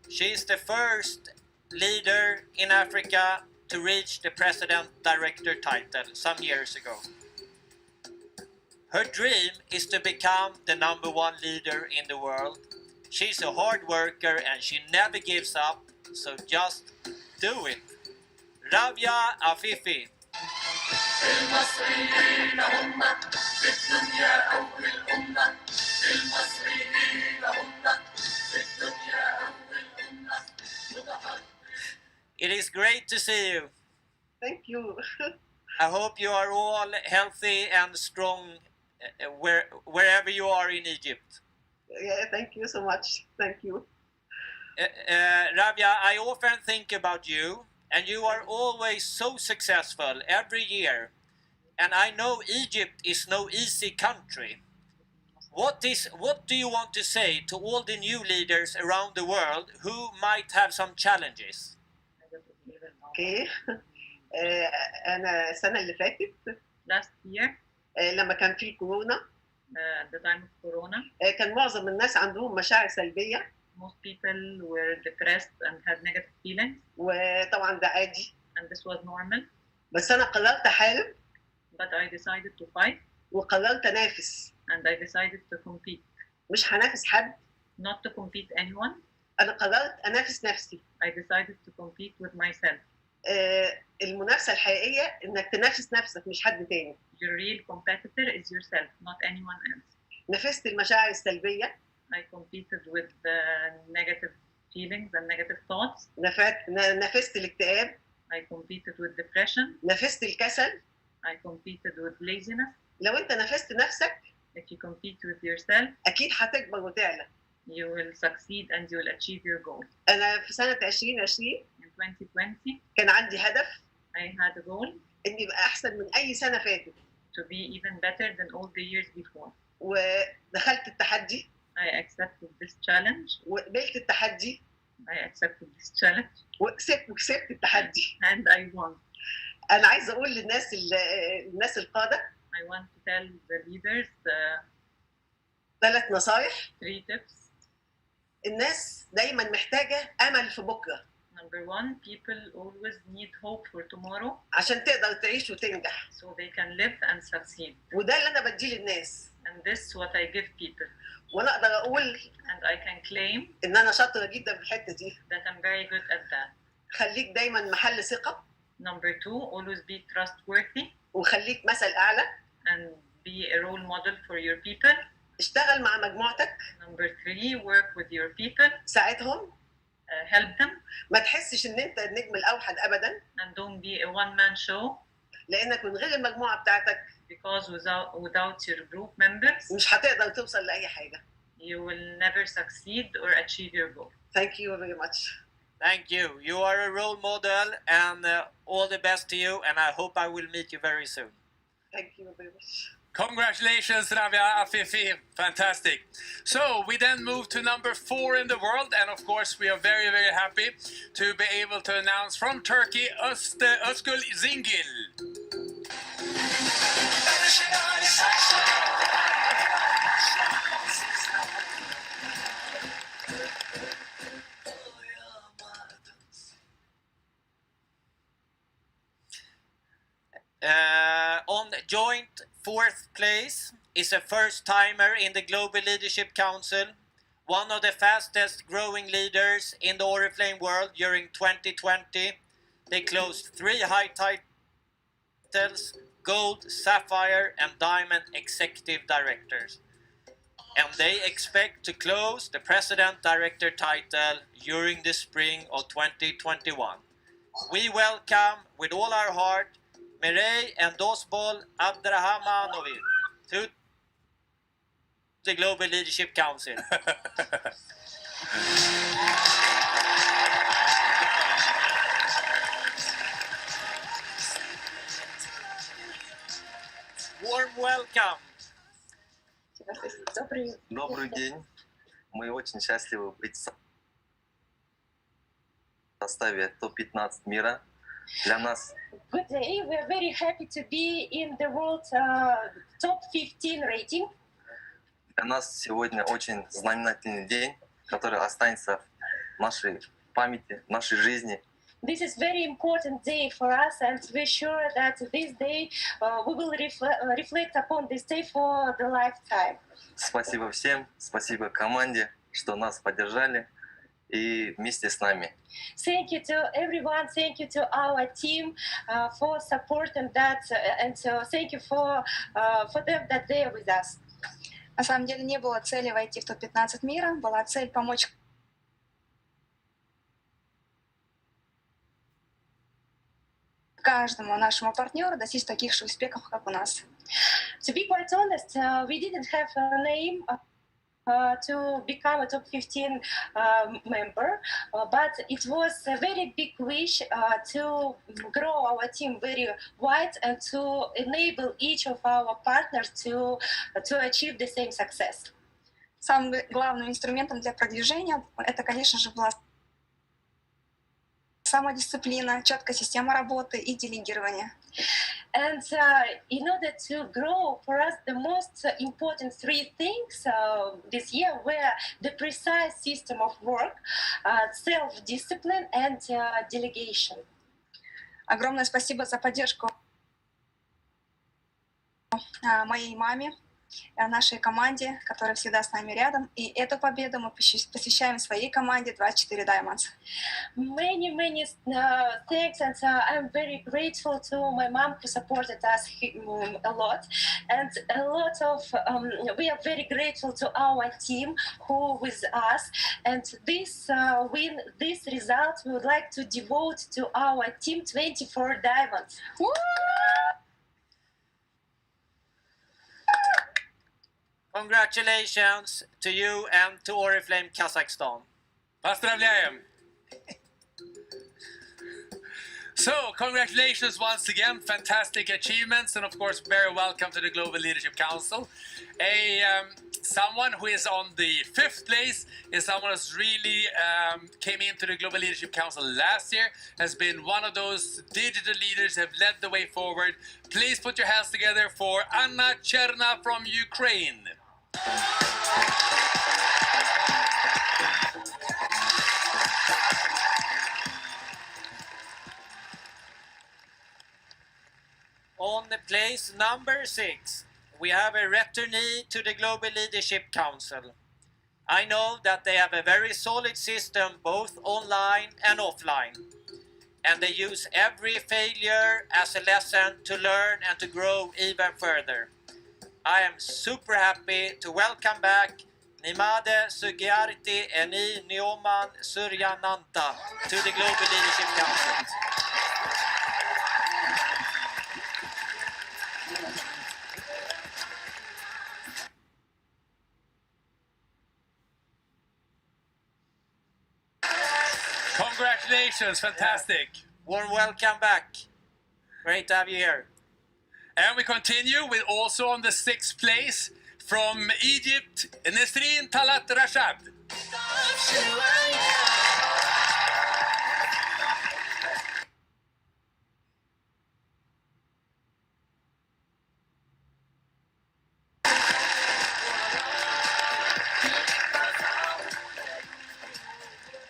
She is the first leader in Africa to reach the President Director title some years ago. Her dream is to become the number 1 leader in the world. She's a hard worker and she never gives up, so just do it. Rabia Afifi. المصريين هم في الدنيا أول أمة المصريين هم في الدنيا أول أمة. It is great to see you. Thank you. I hope you are all healthy and strong wherever you are in Egypt. Yeah, thank you so much. Thank you. Rabia, I often think about you, and you are always so successful every year. And I know Egypt is no easy country. What do you want to say to all the new leaders around the world who might have some challenges? Okay. أنا السنة اللي فاتت last year لما كان في كورونا at the time of corona كان معظم الناس عندهم مشاعر سلبية. most people were depressed and had negative feelings. وطبعا ده عادي. And this was normal. بس أنا قررت أحارب. But I decided to fight. وقررت أنافس. And I decided to compete. مش هنافس حد. Not to compete anyone. أنا قررت أنافس نفسي. I decided to compete with myself. المنافسة الحقيقية إنك تنافس نفسك مش حد تاني. Your real competitor is yourself, not anyone else. نافست المشاعر السلبية. I competed with negative feelings and negative thoughts. نافست الاكتئاب. I competed with depression. نافست الكسل. I competed with laziness. لو أنت نافست نفسك. If you compete with yourself. أكيد هتكبر وتعلى. You will succeed and you will achieve your goal. أنا في سنة 2020 in 2020 كان عندي هدف I had a goal إني يبقى أحسن من أي سنة فاتت. to be even better than all the years before. ودخلت التحدي. I accepted this challenge. وقبلت التحدي. I accepted this challenge. وكسبت التحدي. And I won. أنا عايزة أقول للناس القادة. I want to tell the leaders 3 نصايح. 3 tips. الناس دايما محتاجة أمل في بكرة. Number 1, people always need hope for tomorrow. عشان تقدر تعيش وتنجح. So they can live and succeed. وده اللي أنا بديه للناس. And this is what I give people. وأنا أقدر أقول and I can claim إن أنا شاطرة جدا في الحتة دي. that I'm very good at that. خليك دايما محل ثقة. Number 2, always be trustworthy. وخليك مثل أعلى. And be a role model for your people. اشتغل مع مجموعتك. Number 3, work with your people. ساعدهم. Help them. ما تحسش إن أنت النجم الأوحد أبدا. And don't be a one-man show. لانك من غير المجموعه بتاعتك because without your group members مش هتقدر توصل لاي حاجه. you will never succeed or achieve your goal. Thank you very much. Thank you. You are a role model, and all the best to you, and I hope I will meet you very soon. Thank you very much. Congratulations, Rabia Afifi. Fantastic. So we then move to number 4 in the world, and of course we are very, very happy to be able to announce from Turkey, Özgül Zingil. On joint 4th place is a first-timer in the Global Leadership Council, one of the fastest growing leaders in the ORIFLAME world during 2020. They closed 3 high titles, Gold, Sapphire and Diamond Executive Directors. And they expect to close the President Director title during the spring of 2021. We welcome with all our heart Mirey and Dosbol Abdrahamanovic to the Global Leadership Council. Warm welcome. Добрый день. Мы очень счастливы быть в составе топ-15 мира. Для нас Good day. We are very happy to be in the world top 15 rating. Для нас сегодня очень знаменательный день, который останется в нашей памяти, в нашей жизни. This is very important day for us, and we're sure that this day we will reflect upon this day for the lifetime. Спасибо всем, спасибо команде, что нас поддержали и вместе с нами. Thank you to everyone. Thank you to our team for support and that, and so thank you for them that they are with us. На самом деле не было цели войти в топ-15 мира, была цель помочь каждому нашему партнеру достичь таких же успехов, как у нас. To be quite honest, we didn't have a name to become a top 15 member, but it was a very big wish to grow our team very wide and to enable each of our partners to achieve the same success. Самым главным инструментом для продвижения это, конечно же, была самодисциплина, четкая система работы и делегирование. And in order to grow, for us, the most important 3 things this year were the precise system of work, self-discipline, and delegation. Огромное спасибо за поддержку моей маме, нашей команде, которая всегда с нами рядом. И эту победу мы посвящаем своей команде 24 Diamonds. Many thanks, and I'm very grateful to my mom who supported us a lot, and a lot of we are very grateful to our team who with us, and this this result we would like to devote to our team 24 Diamonds. Woo! Congratulations to you and to ORIFLAME Kazakhstan. Поздравляем! So, congratulations once again, fantastic achievements, and of course, very welcome to the Global Leadership Council. Someone who is on the 5th place is someone who's really came into the Global Leadership Council last year, has been one of those digital leaders who have led the way forward. Please put your hands together for Anna Cherna from Ukraine. On the place number 6, we have a returnee to the Global Leadership Council. I know that they have a very solid system both online and offline, and they use every failure as a lesson to learn and to grow even further. I am super happy to welcome back Nimade Sugiarti and Nioman Suryananta to the Global Leadership Council. Congratulations, fantastic. Warm welcome back. Great to have you here. And we continue with also on the 6th place from Egypt, Nesreen Talat Rashad.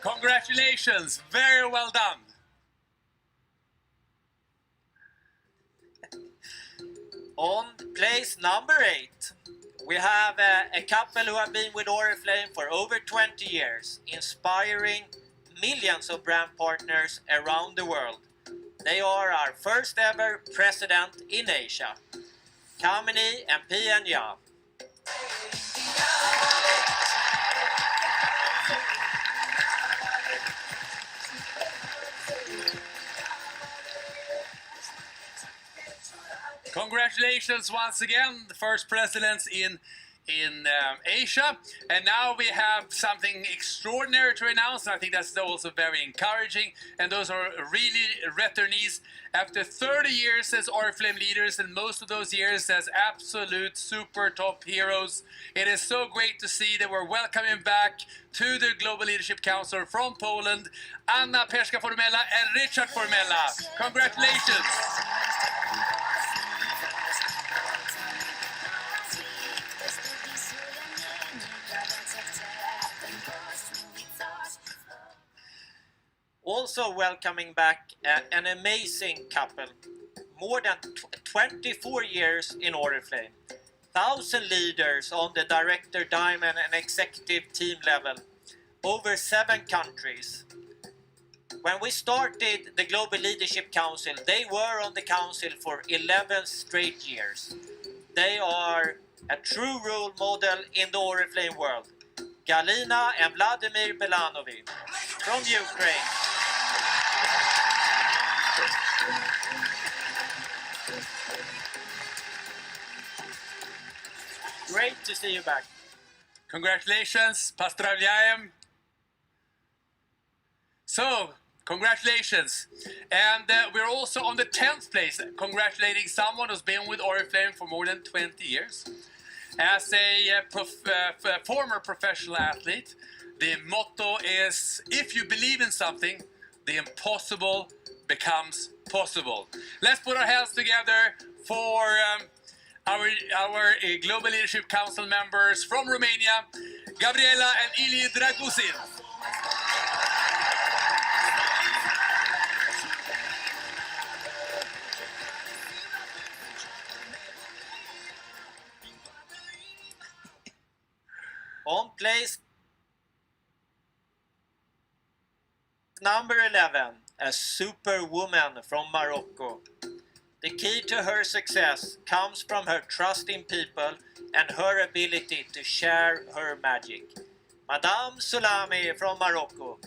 Congratulations, very well done. On place number 8, we have a couple who have been with ORIFLAME for over 20 years, inspiring millions of brand partners around the world. They are our first ever president in Asia, Kamini and Pianya. Congratulations once again, the first presidents in Asia. And now we have something extraordinary to announce, and I think that's also very encouraging. And those are really returnees after 30 years as ORIFLAME leaders, and most of those years as absolute super top heroes. It is so great to see that we're welcoming back to the Global Leadership Council from Poland, Anna Peszka-Formella and Richard Formella. Congratulations. Also welcoming back an amazing couple. More than 24 years in ORIFLAME. 1,000 leaders on the director, diamond and executive team level. Over 7 countries. When we started the Global Leadership Council, they were on the council for 11 straight years. They are a true role model in the ORIFLAME world. Galina and Vladimir Belanovi from Ukraine. Great to see you back. Congratulations, Pozdravляем. So, congratulations. And we're also on the 10th place, congratulating someone who's been with ORIFLAME for more than 20 years. As a former professional athlete, the motto is, if you believe in something, the impossible becomes possible. Let's put our hands together for our Global Leadership Council members from Romania, Gabriela and Ili Dragusin. On place number 11, a superwoman from Morocco. The key to her success comes from her trust in people and her ability to share her magic. Madame Soulami from Morocco.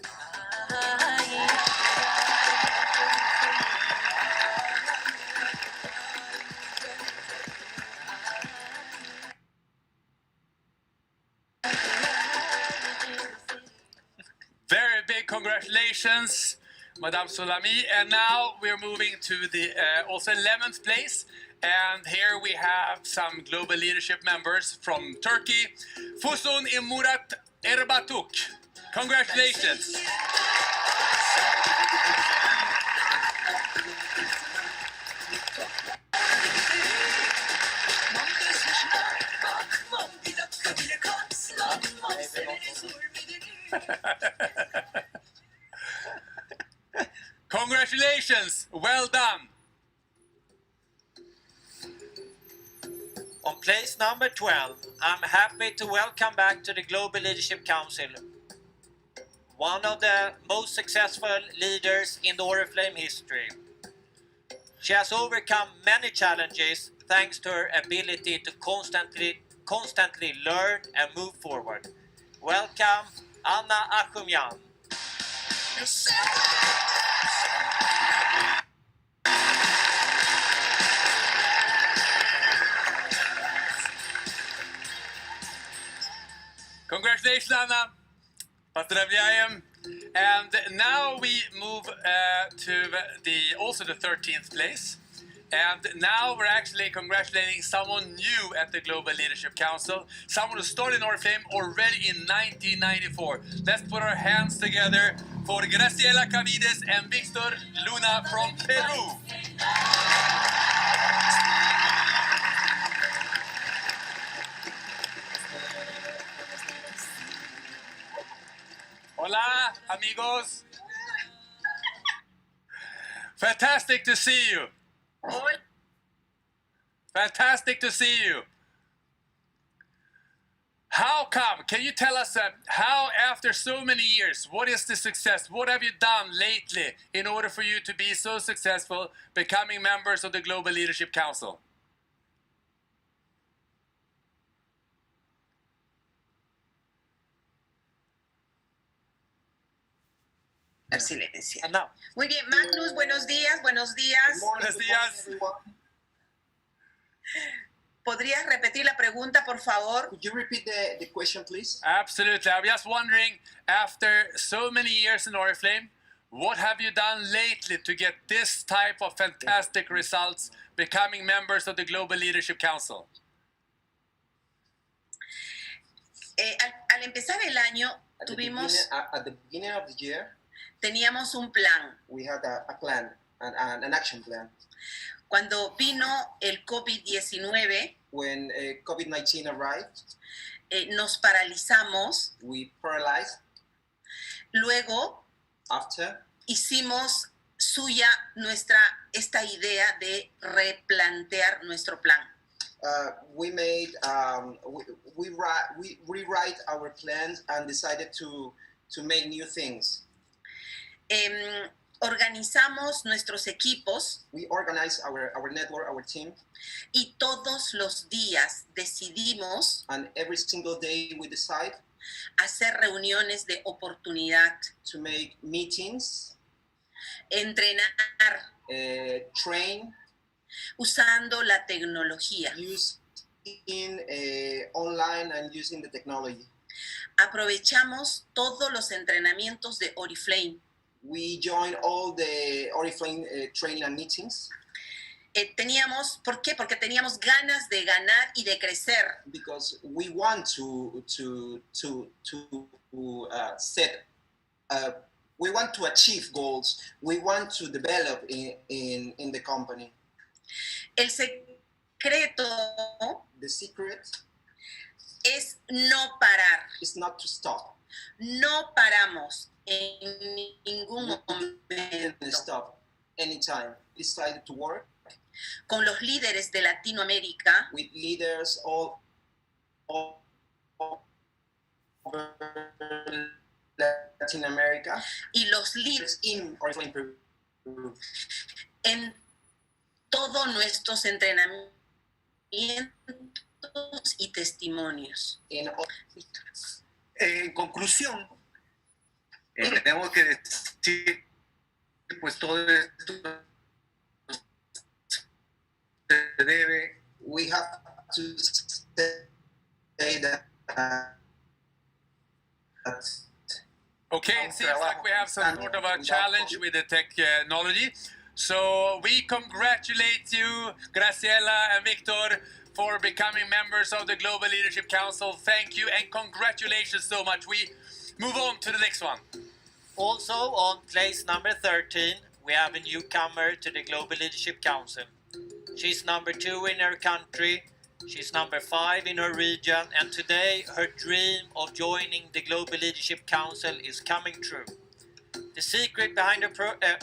Very big congratulations, Madame Soulami. And now we're moving to the also 11th place. And here we have some global leadership members from Turkey. Fusun Murat Erbatuk. Congratulations. Congratulations, well done. On place number 12, I'm happy to welcome back to the Global Leadership Council one of the most successful leaders in the ORIFLAME history. She has overcome many challenges thanks to her ability to constantly learn and move forward. Welcome, Anna Achumyan. Congratulations, Anna. Pozdravляем. And now we move to the 13th place. And now we're actually congratulating someone new at the Global Leadership Council, someone who started in ORIFLAME already in 1994. Let's put our hands together for Graciela Cavides and Victor Luna from Peru. Hola, amigos. Fantastic to see you. Fantastic to see you. How come? Can you tell us how, after so many years, what is the success? What have you done lately in order for you to be so successful becoming members of the Global Leadership Council? Silencia. And now. Muy bien, Magnus, buenos días, buenos días. Buenos días. ¿Podrías repetir la pregunta, por favor? Could you repeat the question, please? Absolutely. I'm just wondering, after so many years in ORIFLAME, what have you done lately to get this type of fantastic results becoming members of the Global Leadership Council? Al empezar el año, At the beginning of the year, teníamos un plan. we had a plan, an action plan. Cuando vino el COVID-19, When COVID-19 arrived, nos paralizamos. we paralyzed. Luego, After, hicimos suya esta idea de replantear nuestro plan. we made we rewrite our plans and decided to make new things. Organizamos nuestros equipos. We organized our network, our team, y todos los días decidimos and every single day we decide hacer reuniones de oportunidad, to make meetings, entrenar, train, usando la tecnología. using online and using the technology. Aprovechamos todos los entrenamientos de ORIFLAME. We joined all the ORIFLAME training and meetings. ¿Por qué? Porque teníamos ganas de ganar y de crecer. Because we want to we want to achieve goals. We want to develop in the company. El secreto The secret es no parar. is not to stop. No paramos en ningún momento. Stop anytime. Decided to work con los líderes de Latinoamérica, with leaders all over Latin America, y los líderes in ORIFLAME Peru, en todos nuestros entrenamientos y testimonios. En conclusión, tenemos que decir, pues todo esto se debe. We have to say that. Okay, it seems like we have some sort of a challenge with the technology. So we congratulate you, Graciela and Victor, for becoming members of the Global Leadership Council. Thank you and congratulations so much. We move on to the next one. Also on place number 13, we have a newcomer to the Global Leadership Council. She's number 2 in her country, she's number 5 in her region, and today her dream of joining the Global Leadership Council is coming true. The secret behind her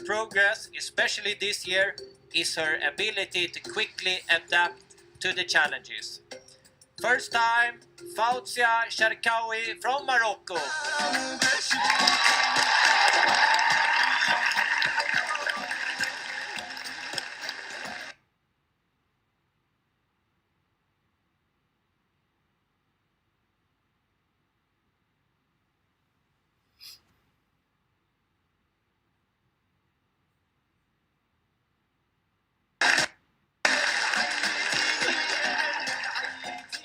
progress, especially this year, is her ability to quickly adapt to the challenges. First time, Fauzia Sharkawi from Morocco.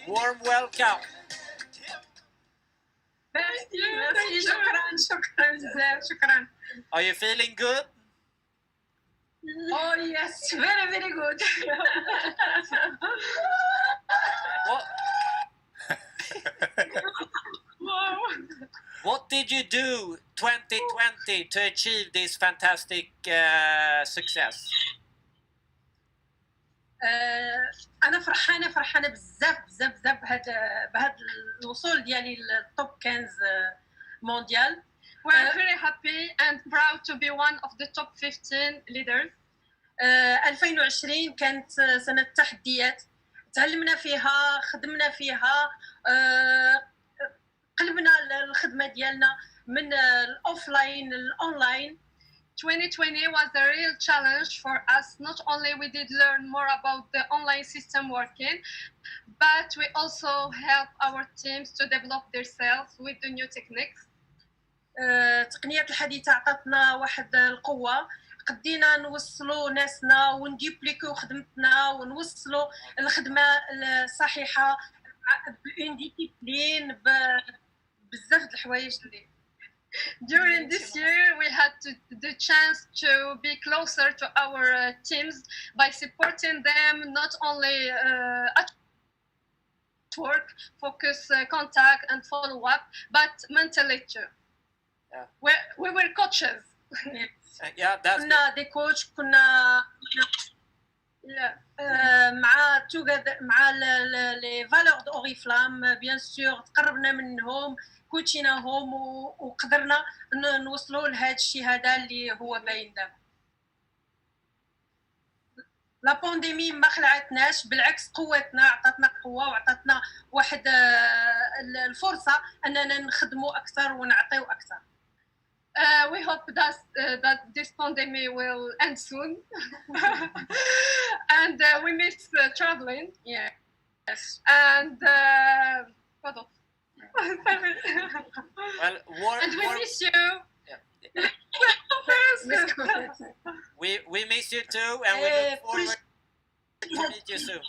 Warm welcome. Merci, شكرا. شكرا بزاف شكرا. Are you feeling good? Oh yes, very very good. What? What did you do 2020 to achieve this fantastic success? انا فرحانه بزاف بهذا الوصول ديالي للتوب 15 مونديال. We're very happy and proud to be one of the top 15 leaders. 2020 كانت سنه تحديات، تعلمنا فيها، خدمنا فيها، قلبنا الخدمه ديالنا من الاوفلاين للاونلاين. 2020 was a real challenge for us. Not only we did learn more about the online system working, but we also help our teams to develop themselves with the new techniques. التقنيات الحديثة عطاتنا واحد القوة، قدينا نوصلوا ناسنا ونديبليكو خدمتنا ونوصلوا الخدمة الصحيحة بأون ديسيبلين بزاف د الحوايج اللي. During this year, we had the chance to be closer to our teams by supporting them not only at work, focus, contact, and follow up, but mentally too. Yeah. We were coaches. Yeah, that's كنا دي كوتش، كنا مع لي فالور دو اوريفلام بيان سور، تقربنا منهم، كوتشيناهم وقدرنا نوصلوا لهذا الشيء هذا اللي هو باين دابا. لا بانديمي ما خلعتناش، بالعكس قوتنا، عطاتنا قوه وعطاتنا واحد الفرصه اننا نخدموا اكثر ونعطيو اكثر. We hope that this pandemic will end soon, and we miss traveling. Yes. And what else? Well, and we miss you. We miss you too, and we look forward to meet you soon.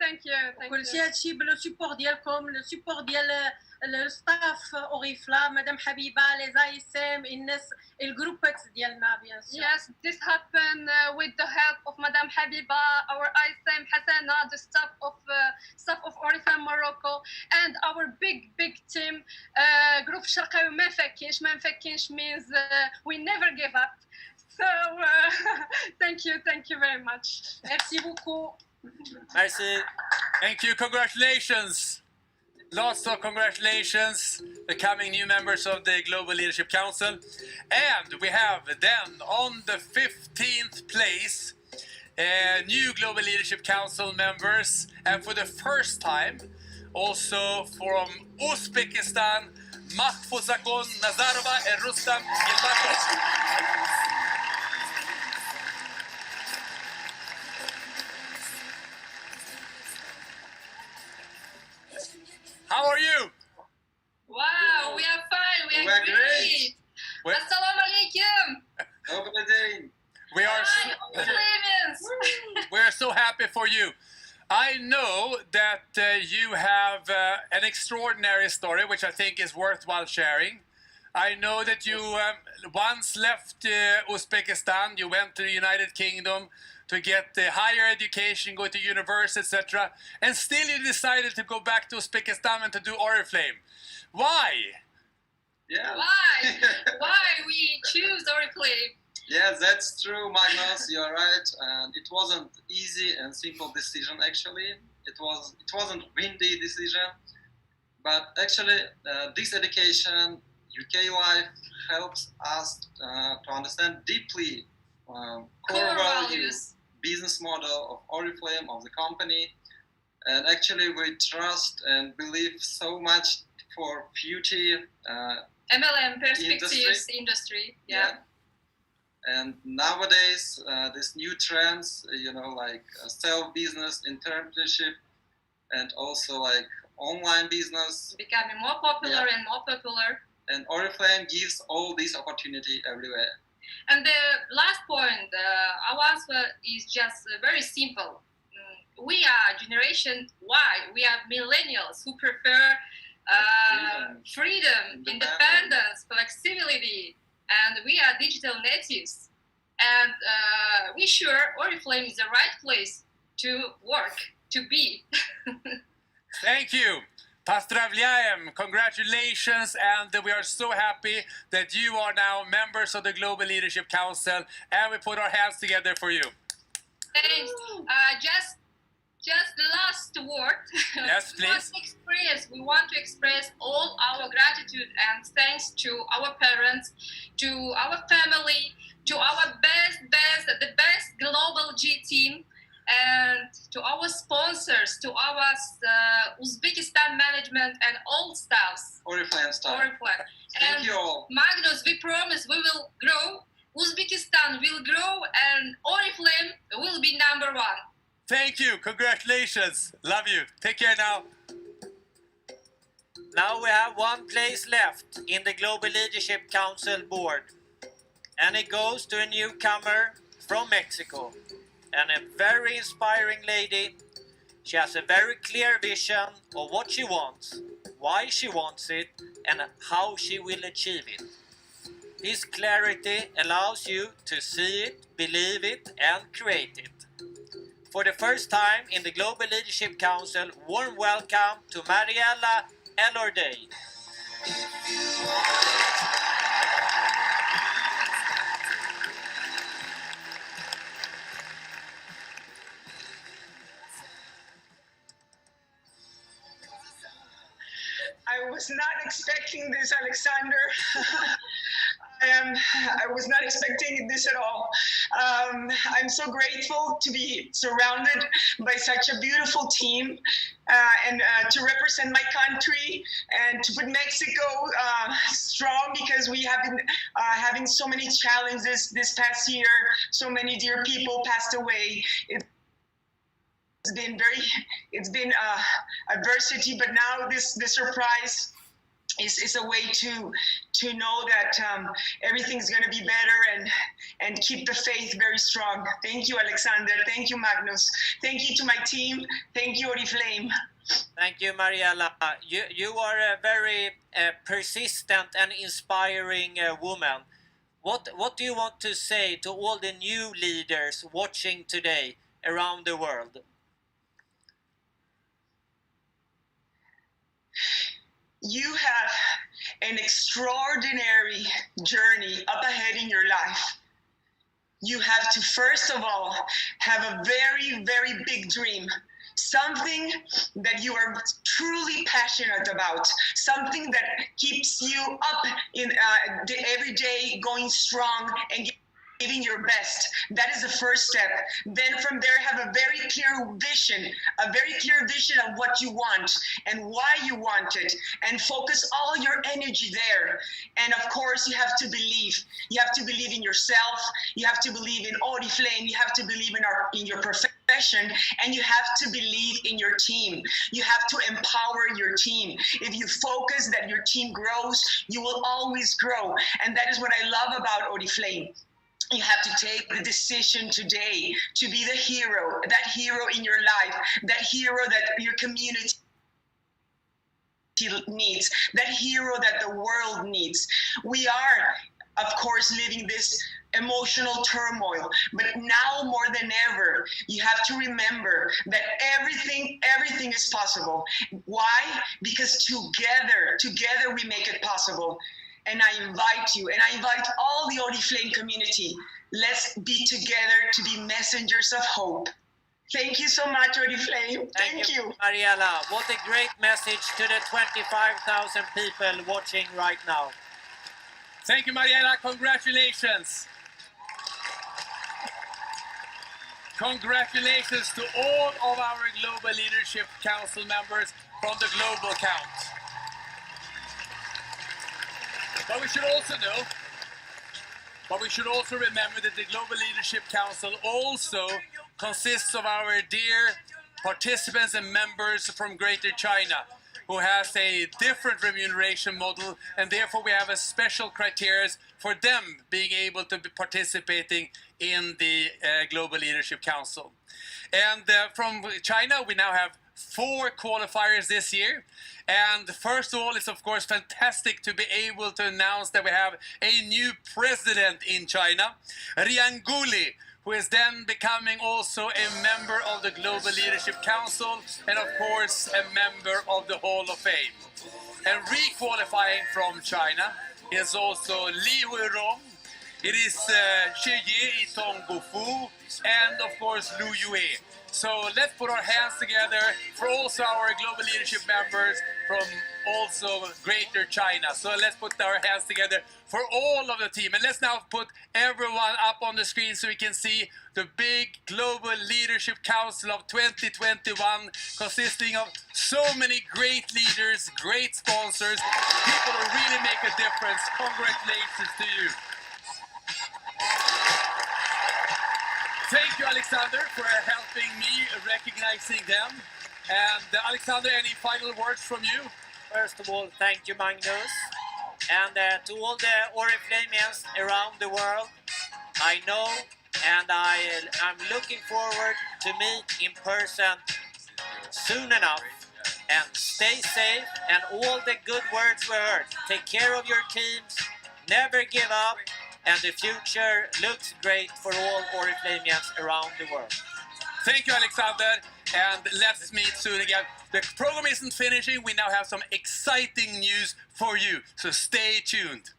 Thank you. كل شيء هادشي بلو سيبور ديالكم، لو سيبور ديال الستاف اوريفلا، مدام حبيبه، لي زايسم، الناس، الجروبات ديالنا بيان سور. Yes, this happened with the help of Madame Habiba, our ISM Hassana, the staff of ORIFLAME Morocco, and our big team. Group الشرقاوي ما نفكينش means we never give up. So thank you very much. Merci beaucoup. Merci. Thank you. Congratulations. Lots of congratulations, becoming new members of the Global Leadership Council. And we have then on the 15th place, new Global Leadership Council members. And for the first time, also from Uzbekistan, Mahfuzakon Nazarova and Rustam Ilbatov. How are you? Wow, we are fine. We are great. Assalamu alaikum. We are so happy for you. I know that you have an extraordinary story, which I think is worthwhile sharing. I know that you once left Uzbekistan, you went to the United Kingdom to get higher education, go to university, etc. And still you decided to go back to Uzbekistan and to do ORIFLAME. Why? Yeah. Why we choose ORIFLAME? Yeah, that's true, Magnus. You're right. And it wasn't easy and simple decision. Actually, it wasn't windy decision, but actually, this education, UK life, helps us to understand deeply core values, business model of ORIFLAME, of the company, and actually we trust and believe so much for future MLM perspectives industry. Yeah. And nowadays, these new trends, like self-business, entrepreneurship, and also like online business, becoming more popular and more popular. And ORIFLAME gives all this opportunity everywhere. And the last point, our answer is just very simple. We are Generation Y. We are millennials who prefer freedom, independence, flexibility, and we are digital natives. And we sure ORIFLAME is the right place to work, to be. Thank you. Pozdravляем, congratulations, and we are so happy that you are now members of the Global Leadership Council, and we put our hands together for you. Thanks. Just the last word. Yes, please. We want to express all our gratitude and thanks to our parents, to our family, to our the best global G team, and to our sponsors, to our Uzbekistan management and all staffs. ORIFLAME staff. ORIFLAME. Thank And you all. Magnus, we promise we will grow. Uzbekistan will grow, and ORIFLAME will be #1. Thank you. Congratulations. Love you. Take care now. Now we have one place left in the Global Leadership Council board. And it goes to a newcomer from Mexico. And a very inspiring lady. She has a very clear vision of what she wants, why she wants it, and how she will achieve it. This clarity allows you to see it, believe it, and create it. For the first time in the Global Leadership Council, warm welcome to Mariella Elorday. I was not expecting this, Alexander. I was not expecting this at all. I'm so grateful to be surrounded by such a beautiful team and to represent my country and to put Mexico strong, because we have been having so many challenges this past year. So many dear people passed away. It's been adversity, but now this surprise is a way to know that everything's going to be better and keep the faith very strong. Thank you, Alexander. Thank you, Magnus. Thank you to my team. Thank you, ORIFLAME. Thank you, Mariella. You are a very persistent and inspiring woman. What do you want to say to all the new leaders watching today around the world? You have an extraordinary journey up ahead in your life. You have to, first of all, have a very, very big dream. Something that you are truly passionate about. Something that keeps you up in every day, going strong and giving your best. That is the first step. Then from there, have a very clear vision of what you want and why you want it, and focus all your energy there. And of course, you have to believe. You have to believe in yourself. You have to believe in ORIFLAME. You have to believe in your profession, and you have to believe in your team. You have to empower your team. If you focus that your team grows, you will always grow. And that is what I love about ORIFLAME. You have to take the decision today to be the hero, that hero in your life, that hero that your community needs, that hero that the world needs. We are, of course, living this emotional turmoil, but now more than ever, you have to remember that everything is possible. Why? Because together we make it possible. And I invite you, and I invite all the ORIFLAME community, let's be together to be messengers of hope. Thank you so much, ORIFLAME. Thank you. Mariella, what a great message to the 25,000 people watching right now. Thank you, Mariella. Congratulations. Congratulations to all of our Global Leadership Council members from the Global Count. But we should also remember that the Global Leadership Council also consists of our dear participants and members from Greater China, who has a different remuneration model, and therefore we have a special criteria for them being able to be participating in the Global Leadership Council. And from China, we now have 4 qualifiers this year. And first of all, it's of course fantastic to be able to announce that we have a new president in China, Rianguli, who is then becoming also a member of the Global Leadership Council and of course a member of the Hall of Fame. And re-qualifying from China is also Li Huirong, it is Xie Tonggufu, and of course Lu Yue. So let's put our hands together for also our global leadership members from also Greater China. So let's put our hands together for all of the team. And let's now put everyone up on the screen so we can see the big Global Leadership Council of 2021, consisting of so many great leaders, great sponsors, people who really make a difference. Congratulations to you. Thank you, Alexander, for helping me recognizing them. And Alexander, any final words from you? First of all, thank you, Magnus. And to all the ORIFLAMians around the world, I know and I'm looking forward to meet in person soon enough. And stay safe, and all the good words we heard. Take care of your teams, never give up, and the future looks great for all ORIFLAMians around the world. Thank you, Alexander, and let's meet soon again. The program isn't finishing. We now have some exciting news for you, so stay tuned.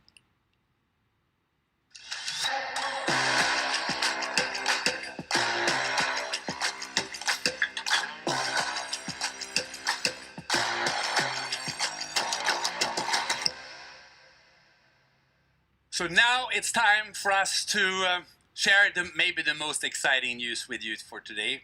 So now it's time for us to share maybe the most exciting news with you for today.